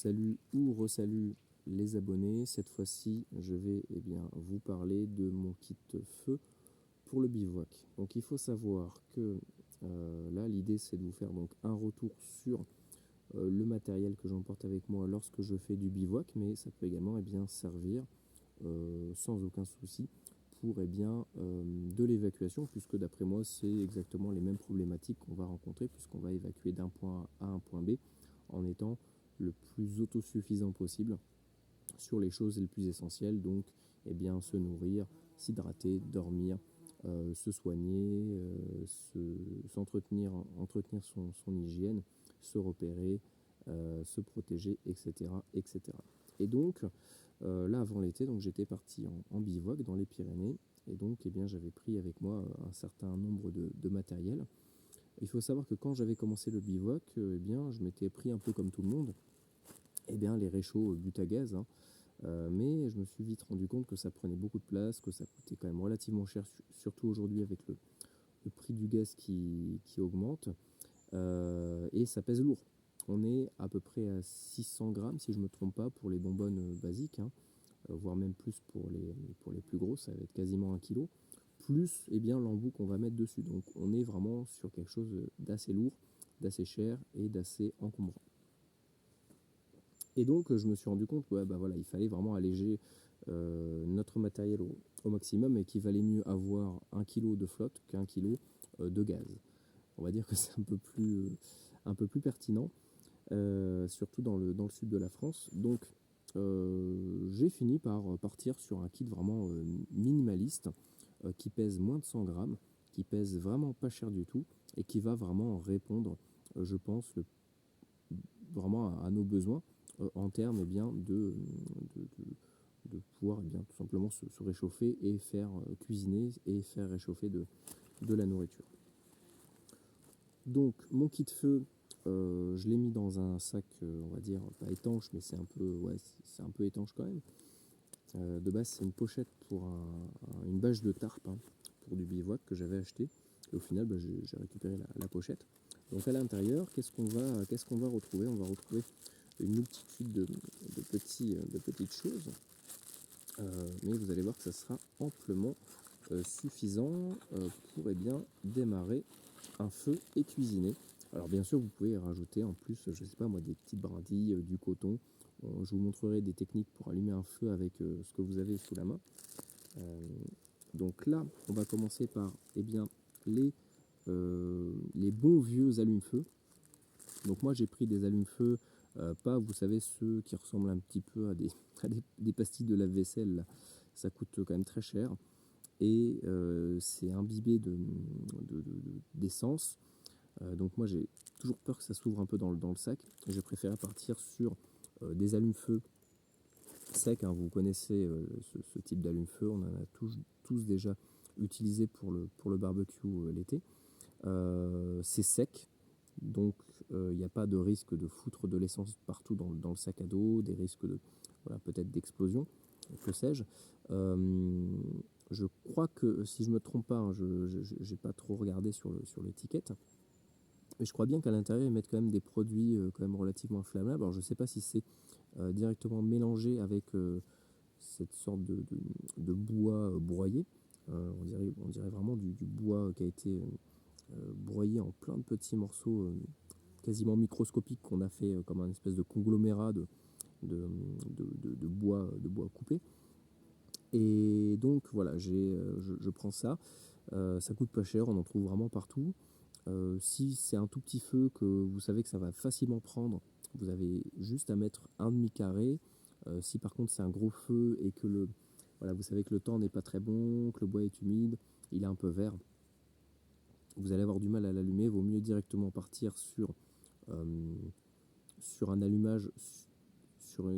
Salut ou resalut les abonnés. Cette fois-ci, je vais vous parler de mon kit feu pour le bivouac. Donc il faut savoir que là, l'idée c'est de vous faire donc un retour sur le matériel que j'emporte avec moi lorsque je fais du bivouac, mais ça peut également servir sans aucun souci pour de l'évacuation, puisque d'après moi c'est exactement les mêmes problématiques qu'on va rencontrer, puisqu'on va évacuer d'un point A à un point B en étant le plus autosuffisant possible sur les choses les plus essentielles, donc se nourrir, s'hydrater, dormir, se soigner, s'entretenir, entretenir son hygiène, se repérer, se protéger, etc. etc. Et donc, là, avant l'été, donc j'étais parti en bivouac dans les Pyrénées, et donc j'avais pris avec moi un certain nombre de matériel. Il faut savoir que quand j'avais commencé le bivouac, je m'étais pris un peu comme tout le monde, les réchauds but à gaz, hein. Mais je me suis vite rendu compte que ça prenait beaucoup de place, que ça coûtait quand même relativement cher, surtout aujourd'hui avec le prix du gaz qui augmente, et ça pèse lourd. On est à peu près à 600 grammes, si je ne me trompe pas, pour les bonbonnes basiques, hein, voire même plus pour les plus grosses, ça va être quasiment 1 kg, plus l'embout qu'on va mettre dessus. Donc on est vraiment sur quelque chose d'assez lourd, d'assez cher et d'assez encombrant. Et donc, je me suis rendu compte il fallait vraiment alléger notre matériel au maximum, et qu'il valait mieux avoir 1 kg de flotte qu'un kilo de gaz. On va dire que c'est un peu plus pertinent, surtout dans le sud de la France. Donc, j'ai fini par partir sur un kit vraiment minimaliste, qui pèse moins de 100 grammes, qui pèse vraiment pas cher du tout, et qui va vraiment répondre, je pense, vraiment à nos besoins en termes de pouvoir tout simplement se réchauffer et faire cuisiner et faire réchauffer de la nourriture. Donc mon kit feu, je l'ai mis dans un sac, on va dire pas étanche, mais c'est un peu étanche quand même. De base, c'est une pochette pour une bâche de tarp, hein, pour du bivouac que j'avais acheté. Et au final, j'ai récupéré la pochette. Donc à l'intérieur, qu'est-ce qu'on va retrouver? On va retrouver une multitude de petites choses, mais vous allez voir que ça sera amplement suffisant pour démarrer un feu et cuisiner. Alors bien sûr, vous pouvez rajouter en plus, je sais pas moi, des petites brindilles, du coton. Je vous montrerai des techniques pour allumer un feu avec ce que vous avez sous la main. Donc là, on va commencer par les bons vieux allume-feu. Donc moi, j'ai pris des allume-feu, pas, vous savez, ceux qui ressemblent un petit peu à des pastilles de lave-vaisselle, là. Ça coûte quand même très cher, et c'est imbibé d'essence. Donc moi, j'ai toujours peur que ça s'ouvre un peu dans le sac. J'ai préféré partir sur des allume-feu secs, hein. Vous connaissez ce type d'allume-feu, on en a tous déjà utilisé pour le barbecue l'été. C'est sec, donc il n'y a pas de risque de foutre de l'essence partout dans le sac à dos, des risques peut-être d'explosion, que sais-je. Je crois que, si je me trompe pas, hein, je n'ai pas trop regardé sur l'étiquette, mais je crois bien qu'à l'intérieur ils mettent quand même des produits quand même relativement inflammables. Alors je ne sais pas si c'est directement mélangé avec cette sorte de bois broyé. On dirait vraiment du bois qui a été broyé en plein de petits morceaux quasiment microscopiques, qu'on a fait comme un espèce de conglomérat de bois coupé. Et donc voilà, je prends ça. Ça coûte pas cher, on en trouve vraiment partout. Si c'est un tout petit feu que vous savez que ça va facilement prendre, vous avez juste à mettre un demi-carré. Si par contre c'est un gros feu et que vous savez que le temps n'est pas très bon, que le bois est humide, il est un peu vert, vous allez avoir du mal à l'allumer. Vaut mieux directement partir sur un allumage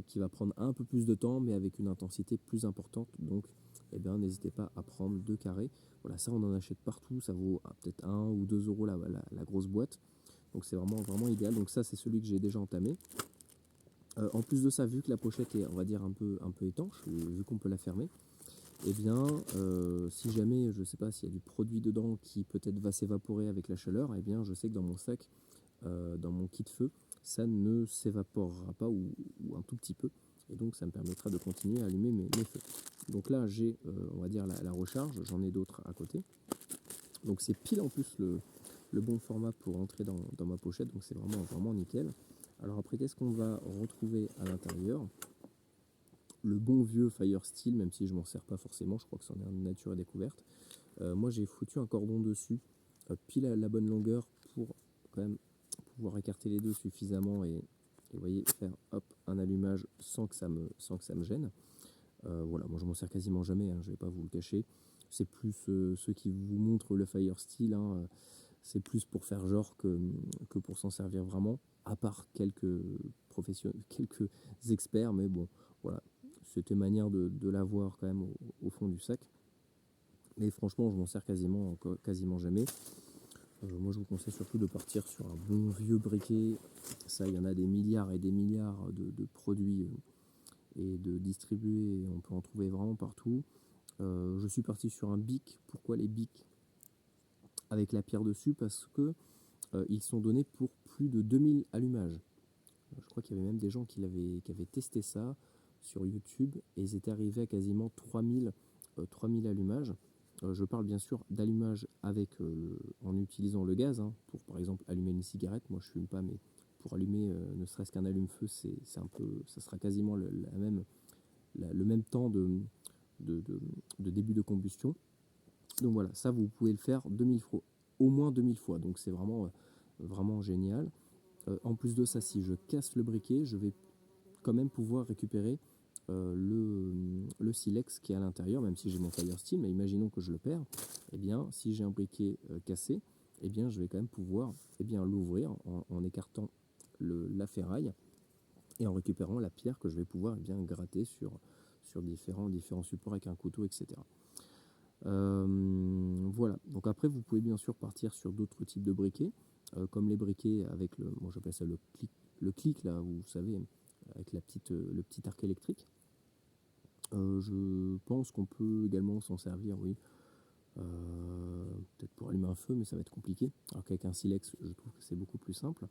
qui va prendre un peu plus de temps, mais avec une intensité plus importante. Donc n'hésitez pas à prendre 2 carrés. Voilà, ça on en achète partout, ça vaut peut-être 1 ou 2 euros la grosse boîte. Donc c'est vraiment idéal. Donc ça, c'est celui que j'ai déjà entamé. En plus de ça, vu que la pochette est, on va dire, un peu étanche, vu qu'on peut la fermer, si jamais, je sais pas, s'il y a du produit dedans qui peut-être va s'évaporer avec la chaleur, je sais que dans mon sac, dans mon kit feu, ça ne s'évaporera pas ou un tout petit peu. Et donc ça me permettra de continuer à allumer mes feux. Donc là j'ai on va dire la recharge, j'en ai d'autres à côté. Donc c'est pile en plus le bon format pour entrer dans ma pochette, donc c'est vraiment nickel. Alors après, qu'est-ce qu'on va retrouver à l'intérieur? Le bon vieux Firesteel, même si je m'en sers pas forcément, je crois que c'en est une nature et découverte. Moi j'ai foutu un cordon dessus, pile à la bonne longueur pour quand même pouvoir écarter les deux suffisamment et vous voyez, faire hop, un allumage sans que ça me gêne. Voilà, moi je m'en sers quasiment jamais, hein, je vais pas vous le cacher. C'est plus ceux qui vous montrent le Firesteel, hein, c'est plus pour faire genre que pour s'en servir vraiment, à part quelques professionnels, quelques experts, mais bon, voilà, c'était manière de l'avoir quand même au fond du sac. Mais franchement, je m'en sers quasiment jamais. Moi, je vous conseille surtout de partir sur un bon vieux briquet. Ça, il y en a des milliards et des milliards de produits et de distribués. On peut en trouver vraiment partout. Je suis parti sur un bic. Pourquoi les bics avec la pierre dessus? Parce que ils sont donnés pour plus de 2000 allumages. Je crois qu'il y avait même des gens qui avaient testé ça sur YouTube et ils étaient arrivés à quasiment 3000 allumages. Je parle bien sûr d'allumage en utilisant le gaz, hein, pour par exemple allumer une cigarette. Moi je fume pas, mais pour allumer ne serait-ce qu'un allume-feu, ça sera quasiment le même temps de, de- de début de combustion. Donc voilà, ça vous pouvez le faire 2000 fois, au moins 2000 fois. Donc c'est vraiment génial. En plus de ça, si je casse le briquet, je vais quand même pouvoir récupérer le silex qui est à l'intérieur, même si j'ai mon Firesteel, mais imaginons que je le perds. Eh bien, si j'ai un briquet cassé, eh bien, je vais quand même pouvoir l'ouvrir en écartant la ferraille et en récupérant la pierre que je vais pouvoir gratter sur différents supports avec un couteau, etc. Voilà, donc après vous pouvez bien sûr partir sur d'autres types de briquets, comme les briquets avec moi j'appelle ça le clic là, vous savez, avec le petit arc électrique. Je pense qu'on peut également s'en servir, oui, peut-être pour allumer un feu, mais ça va être compliqué. Alors qu'avec un silex, je trouve que c'est beaucoup plus simple.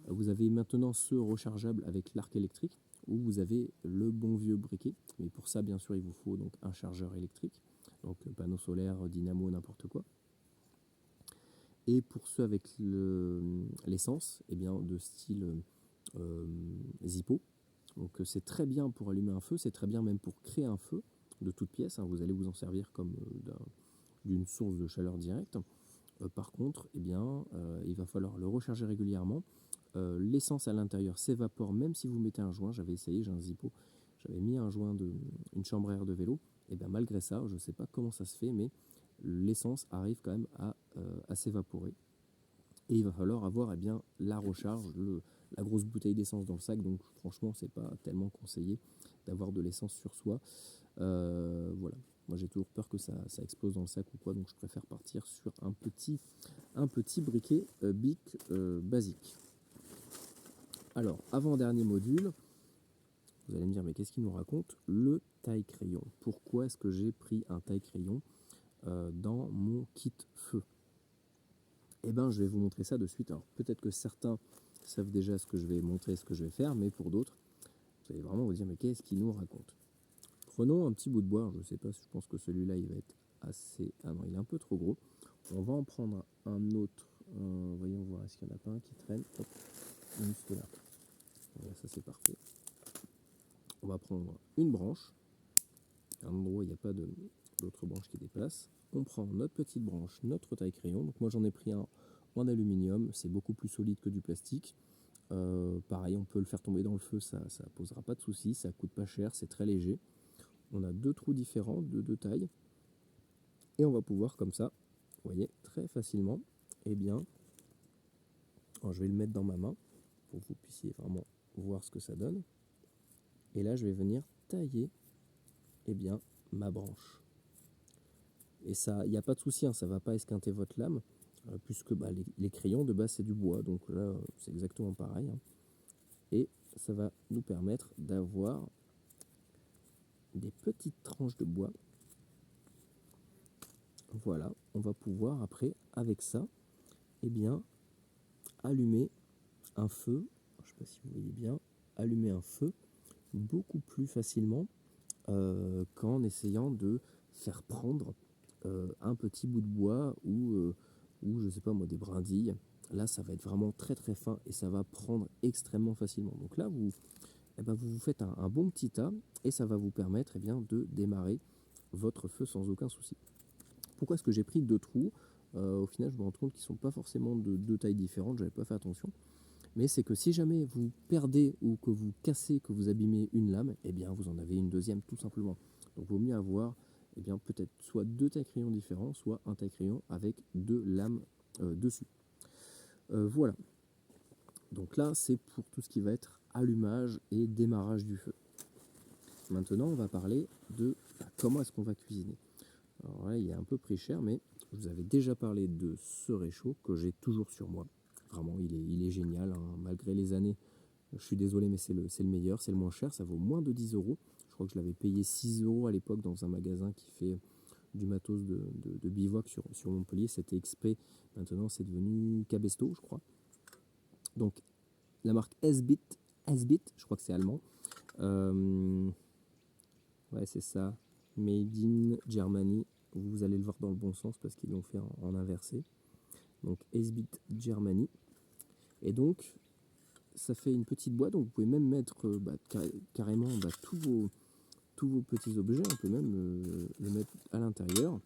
Vous avez maintenant ceux rechargeables avec l'arc électrique, où vous avez le bon vieux briquet. Mais pour ça, bien sûr, il vous faut donc un chargeur électrique, donc panneau solaire, dynamo, n'importe quoi. Et pour ceux avec l'essence, eh bien de style Zippo. Donc c'est très bien pour allumer un feu, c'est très bien même pour créer un feu de toute pièce, hein. Vous allez vous en servir comme d'une source de chaleur directe. Par contre, eh bien, il va falloir le recharger régulièrement. L'essence à l'intérieur s'évapore même si vous mettez un joint. J'avais essayé, j'ai un Zippo, j'avais mis un joint une chambre à air de vélo. Et bien malgré ça, je ne sais pas comment ça se fait, mais l'essence arrive quand même à s'évaporer. Et il va falloir avoir la recharge, la grosse bouteille d'essence dans le sac. Donc franchement, c'est pas tellement conseillé d'avoir de l'essence sur soi. Voilà. Moi j'ai toujours peur que ça explose dans le sac ou quoi, donc je préfère partir sur un petit briquet Bic basique. Alors, avant-dernier module, vous allez me dire, mais qu'est-ce qu'il nous raconte? Le taille-crayon. Pourquoi est-ce que j'ai pris un taille-crayon dans mon kit feu? Eh bien, je vais vous montrer ça de suite. Alors, peut-être que certains savent déjà ce que je vais montrer, ce que je vais faire, mais pour d'autres, vous allez vraiment vous dire, mais qu'est-ce qu'il nous raconte? Prenons un petit bout de bois. Je ne sais pas, je pense que celui-là, il va être assez... Ah non, il est un peu trop gros. On va en prendre un autre. Voyons voir, est-ce qu'il n'y en a pas un qui traîne? Hop, juste là. Voilà, ça c'est parfait. On va prendre une branche, un endroit où il n'y a pas d'autres branches qui dépassent. On prend notre petite branche, notre taille-crayon. Donc moi j'en ai pris un en aluminium, c'est beaucoup plus solide que du plastique. Pareil, on peut le faire tomber dans le feu, ça ne posera pas de soucis, ça coûte pas cher, c'est très léger. On a deux trous différents, de deux tailles. Et on va pouvoir comme ça, vous voyez, très facilement, alors je vais le mettre dans ma main pour que vous puissiez vraiment voir ce que ça donne. Et là, je vais venir tailler ma branche. Et ça, il n'y a pas de souci, hein, ça ne va pas esquinter votre lame, puisque les crayons de base c'est du bois, donc là c'est exactement pareil. Hein. Et ça va nous permettre d'avoir des petites tranches de bois. Voilà, on va pouvoir après, avec ça, allumer un feu. Je sais pas si vous voyez bien, allumer un feu beaucoup plus facilement qu'en essayant de faire prendre un petit bout de bois ou je sais pas moi des brindilles. Là, ça va être vraiment très très fin et ça va prendre extrêmement facilement. Donc là, vous vous faites un bon petit tas et ça va vous permettre bien, de démarrer votre feu sans aucun souci. Pourquoi est-ce que j'ai pris 2 trous? Au final, je me rends compte qu'ils ne sont pas forcément de 2 tailles différentes, j'avais pas fait attention. Mais c'est que si jamais vous perdez ou que vous cassez, que vous abîmez une lame, bien vous en avez une deuxième tout simplement. Donc il vaut mieux avoir bien, peut-être soit 2 taille-crayons différents, soit un taille-crayon avec 2 lames dessus. Voilà. Donc là, c'est pour tout ce qui va être allumage et démarrage du feu. Maintenant, on va parler de comment est-ce qu'on va cuisiner. Alors là, il est un peu pris cher, mais je vous avais déjà parlé de ce réchaud que j'ai toujours sur moi. Vraiment, il est génial, hein. Malgré les années. Je suis désolé, mais c'est le meilleur, c'est le moins cher, ça vaut moins de 10 euros. Je crois que je l'avais payé 6 euros à l'époque dans un magasin qui fait du matos de bivouac sur Montpellier. C'était XP, maintenant c'est devenu Cabesto, je crois. Donc la marque S-Bit, je crois que c'est allemand. Ouais, c'est ça, Made in Germany. Vous allez le voir dans le bon sens parce qu'ils l'ont fait en inversé. Donc S-Bit Germany. Et donc, ça fait une petite boîte, donc vous pouvez même mettre carrément tous vos petits objets. On peut même le mettre à l'intérieur,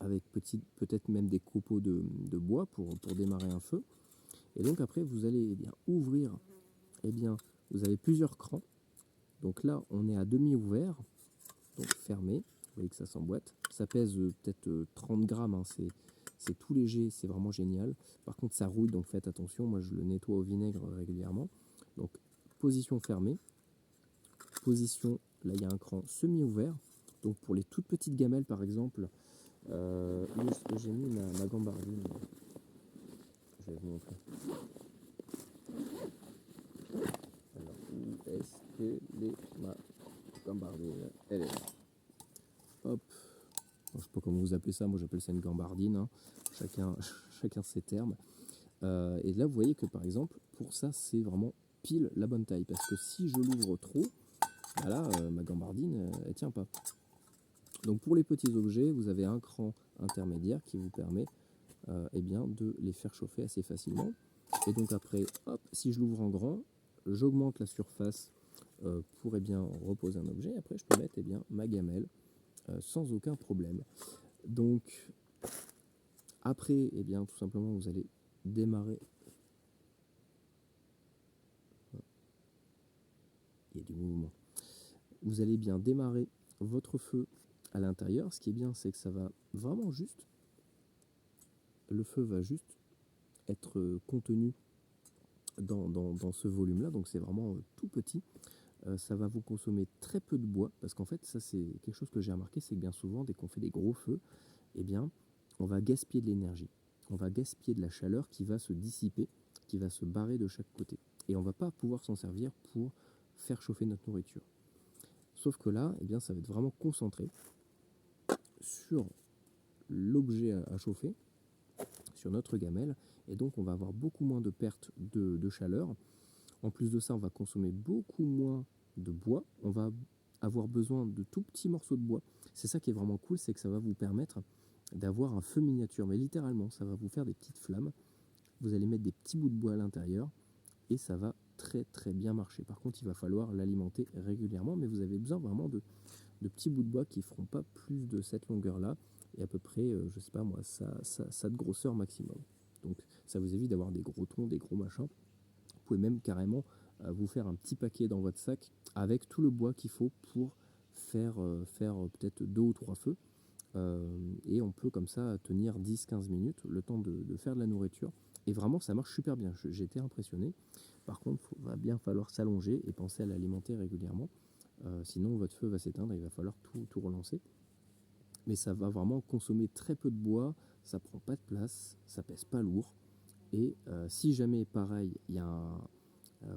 avec peut-être même des copeaux de bois pour démarrer un feu. Et donc après, vous allez ouvrir, vous avez plusieurs crans. Donc là, on est à demi ouvert, donc fermé. Vous voyez que ça s'emboîte. Ça pèse peut-être 30 grammes, hein. C'est tout léger, c'est vraiment génial. Par contre, ça rouille, donc faites attention. Moi, je le nettoie au vinaigre régulièrement. Donc, position fermée. Position, là, il y a un cran semi-ouvert. Donc, pour les toutes petites gamelles, par exemple, où est-ce que j'ai mis ma gambardine? Je vais vous montrer. Alors, où est-ce que ma gambardine? Elle est là. Hop. Je ne sais pas comment vous appelez ça, moi j'appelle ça une gambardine, hein. Chacun ses termes. Et là vous voyez que par exemple, pour ça c'est vraiment pile la bonne taille, parce que si je l'ouvre trop, là ma gambardine elle tient pas. Donc pour les petits objets, vous avez un cran intermédiaire qui vous permet de les faire chauffer assez facilement. Et donc après, hop, si je l'ouvre en grand, j'augmente la surface pour reposer un objet. Après je peux mettre ma gamelle sans aucun problème. Donc après, tout simplement, vous allez démarrer. Il y a du mouvement. Vous allez bien démarrer votre feu à l'intérieur. Ce qui est bien, c'est que ça va vraiment juste. Le feu va juste être contenu dans ce volume-là. Donc c'est vraiment tout petit. Ça va vous consommer très peu de bois. Parce qu'en fait, ça c'est quelque chose que j'ai remarqué, c'est que bien souvent, dès qu'on fait des gros feux, on va gaspiller de l'énergie. On va gaspiller de la chaleur qui va se dissiper, qui va se barrer de chaque côté. Et on ne va pas pouvoir s'en servir pour faire chauffer notre nourriture. Sauf que là, ça va être vraiment concentré sur l'objet à chauffer, sur notre gamelle. Et donc, on va avoir beaucoup moins de pertes de chaleur. En plus de ça, on va consommer beaucoup moins de bois. On va avoir besoin de tout petits morceaux de bois. C'est ça qui est vraiment cool, c'est que ça va vous permettre d'avoir un feu miniature. Mais littéralement, ça va vous faire des petites flammes. Vous allez mettre des petits bouts de bois à l'intérieur et ça va très très bien marcher. Par contre, il va falloir l'alimenter régulièrement, mais vous avez besoin vraiment de petits bouts de bois qui ne feront pas plus de cette longueur-là et à peu près, je sais pas moi, ça de grosseur maximum. Donc ça vous évite d'avoir des gros troncs, des gros machins. Vous pouvez même carrément vous faire un petit paquet dans votre sac avec tout le bois qu'il faut pour faire peut-être 2 ou 3 feux. Et on peut comme ça tenir 10-15 minutes, le temps de faire de la nourriture. Et vraiment, ça marche super bien. J'ai été impressionné. Par contre, il va bien falloir s'allonger et penser à l'alimenter régulièrement. Sinon, votre feu va s'éteindre et il va falloir tout relancer. Mais ça va vraiment consommer très peu de bois, ça prend pas de place, ça pèse pas lourd. Et si jamais, pareil,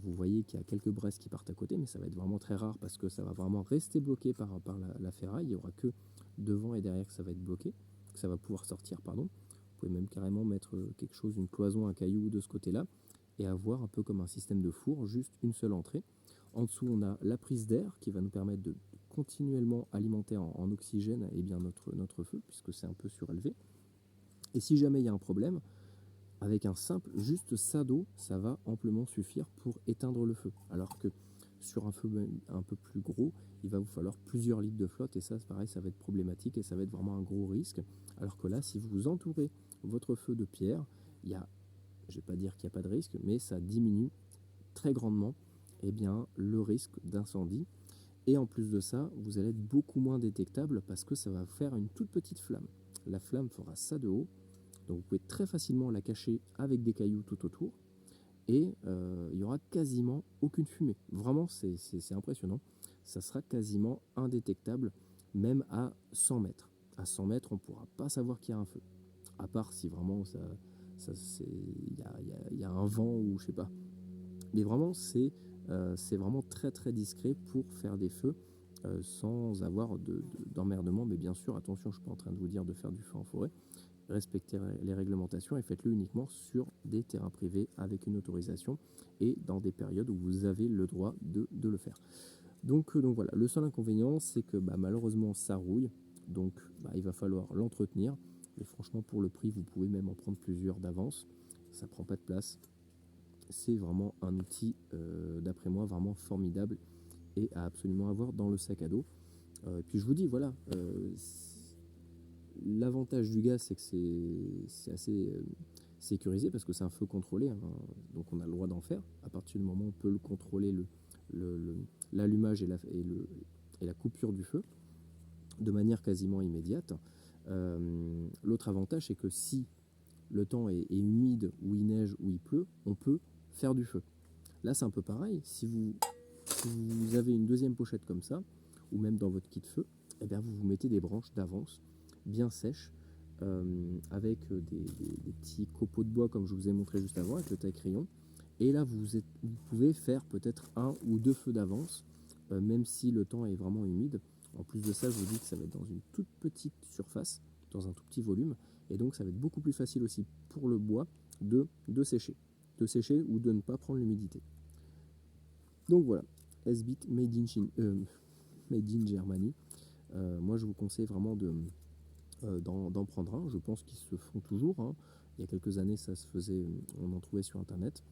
vous voyez qu'il y a quelques braises qui partent à côté, mais ça va être vraiment très rare parce que ça va vraiment rester bloqué par la ferraille. Il n'y aura que devant et derrière que ça va être bloqué, que ça va pouvoir sortir, pardon. Vous pouvez même carrément mettre quelque chose, une cloison, un caillou de ce côté-là. et avoir un peu comme un système de four, juste une seule entrée. En dessous, on a la prise d'air qui va nous permettre de continuellement alimenter en oxygène eh bien, notre feu, puisque c'est un peu surélevé. Et si jamais il y a un problème, avec un simple, juste ça d'eau, ça va amplement suffire pour éteindre le feu. Alors que sur un feu un peu plus gros, il va vous falloir plusieurs litres de flotte et ça, c'est pareil, ça va être problématique et ça va être vraiment un gros risque. Alors que là, si vous entourez votre feu de pierre, il y a, je ne vais pas dire qu'il n'y a pas de risque, mais ça diminue très grandement eh bien, le risque d'incendie. Et en plus de ça, vous allez être beaucoup moins détectable parce que ça va faire une toute petite flamme. La flamme fera ça de haut, donc vous pouvez très facilement la cacher avec des cailloux tout autour et il n'y aura quasiment aucune fumée. Vraiment, c'est impressionnant. Ça sera quasiment indétectable, même à 100 mètres. À 100 mètres, on ne pourra pas savoir qu'il y a un feu. À part si vraiment il y a un vent ou je sais pas. Mais vraiment, c'est vraiment très très discret pour faire des feux sans avoir d'emmerdement. Mais bien sûr, attention, je ne suis pas en train de vous dire de faire du feu en forêt. Respectez les réglementations et faites-le uniquement sur des terrains privés avec une autorisation et dans des périodes où vous avez le droit de le faire. Donc voilà, le seul inconvénient, c'est que malheureusement, ça rouille. Donc il va falloir l'entretenir. Mais franchement, pour le prix, vous pouvez même en prendre plusieurs d'avance. Ça prend pas de place. C'est vraiment un outil, d'après moi, vraiment formidable et à absolument avoir dans le sac à dos. Et puis je vous dis, voilà, l'avantage du gaz, c'est que c'est assez sécurisé parce que c'est un feu contrôlé, hein, donc on a le droit d'en faire. À partir du moment où on peut le contrôler, l'allumage et la coupure du feu de manière quasiment immédiate. L'autre avantage, c'est que si le temps est humide, ou il neige, ou il pleut, on peut faire du feu. Là, c'est un peu pareil. Si vous avez une deuxième pochette comme ça, ou même dans votre kit feu, eh bien, vous mettez des branches d'avance, bien sèches, avec des petits copeaux de bois, comme je vous ai montré juste avant, avec le taille-crayon. Et là, vous pouvez faire peut-être un ou deux feux d'avance, même si le temps est vraiment humide. En plus de ça, je vous dis que ça va être dans une toute petite surface, dans un tout petit volume. Et donc, ça va être beaucoup plus facile aussi pour le bois de sécher. De sécher ou de ne pas prendre l'humidité. Donc voilà, S-Bit made in Germany. Moi, je vous conseille vraiment d'en prendre un. Je pense qu'ils se font toujours, hein. Il y a quelques années, ça se faisait, on en trouvait sur Internet.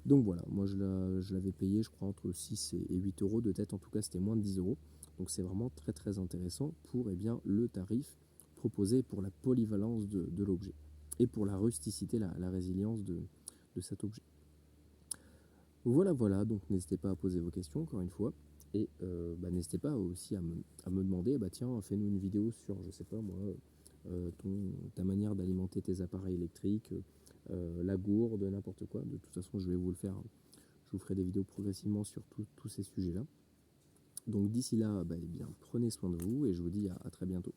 Donc voilà, moi je l'avais payé, je crois, entre 6 et 8 euros de tête. En tout cas, c'était moins de 10 euros. Donc c'est vraiment très très intéressant pour le tarif proposé, pour la polyvalence de l'objet et pour la rusticité, la résilience de cet objet. Voilà, voilà, donc n'hésitez pas à poser vos questions encore une fois. Et n'hésitez pas aussi à me demander, tiens, fais-nous une vidéo sur, je sais pas moi, ta manière d'alimenter tes appareils électriques, la gourde, n'importe quoi. De toute façon, je vais vous le faire. Je vous ferai des vidéos progressivement sur tous ces sujets-là. Donc d'ici là, eh bien, prenez soin de vous et je vous dis à très bientôt.